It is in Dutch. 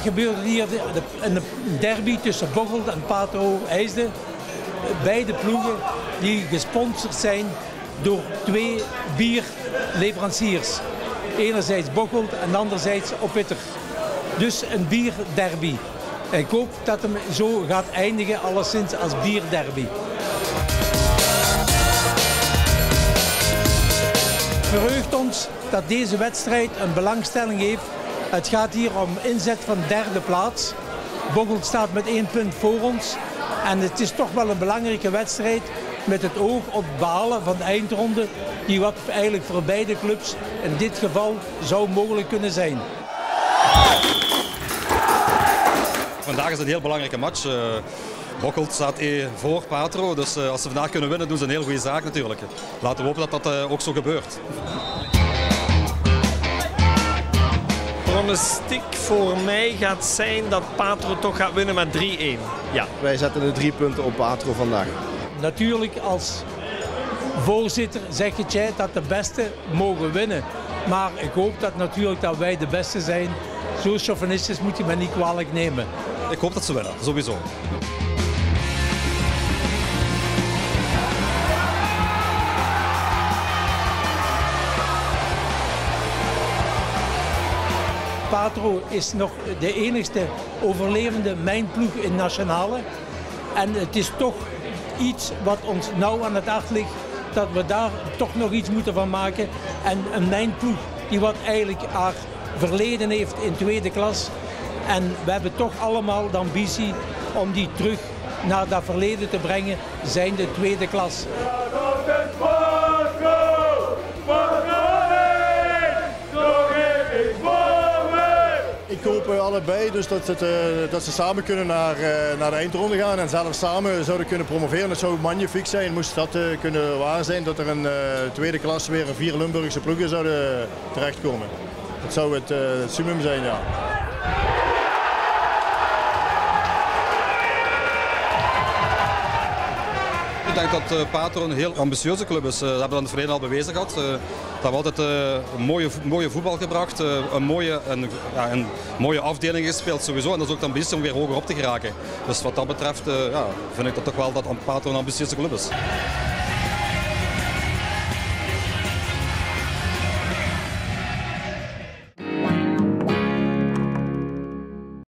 gebeurde hier een derby tussen Bocholt en Patro IJsden. Beide ploegen die gesponsord zijn door 2 bierleveranciers. Enerzijds Bocholt en anderzijds Oppitter. Dus een bierderby. Ik hoop dat hem zo gaat eindigen, alleszins als bierderby. Het verheugt ons dat deze wedstrijd een belangstelling heeft. Het gaat hier om inzet van 3e plaats. Bocholt staat met 1 punt voor ons. En het is toch wel een belangrijke wedstrijd met het oog op het behalen van de eindronde. Die wat eigenlijk voor beide clubs in dit geval zou mogelijk kunnen zijn. Vandaag is een heel belangrijke match. Bocholt staat voor Patro, dus als ze vandaag kunnen winnen doen ze een heel goede zaak natuurlijk. Laten we hopen dat dat ook zo gebeurt. Pronostiek voor mij gaat zijn dat Patro toch gaat winnen met 3-1. Ja. Wij zetten de 3 punten op Patro vandaag. Natuurlijk als voorzitter zeg je dat de beste mogen winnen. Maar ik hoop dat natuurlijk dat wij de beste zijn. Zo chauvinistisch moet je me niet kwalijk nemen. Ik hoop dat ze winnen, sowieso. Patro is nog de enigste overlevende mijnploeg in nationale. En het is toch iets wat ons nauw aan het hart ligt, dat we daar toch nog iets moeten van maken. En een mijnploeg die wat eigenlijk haar verleden heeft in 2e klas. En we hebben toch allemaal de ambitie om die terug naar dat verleden te brengen, zijn de 2e klas. Ik hoop allebei dus dat ze samen kunnen naar de eindronde gaan en zelfs samen zouden kunnen promoveren. Het zou magnifiek zijn, moest dat kunnen waar zijn, dat er een 2e klas weer 4 Limburgse ploegen zouden terechtkomen. Dat zou het summum zijn, ja. Ik denk dat Patro een heel ambitieuze club is. Dat hebben we in het verleden al bewezen gehad. Ze hebben altijd mooie voetbal gebracht, een mooie afdeling gespeeld sowieso. En dat is ook de ambitie om weer hoger op te geraken. Dus wat dat betreft vind ik dat toch wel dat Patro een ambitieuze club is.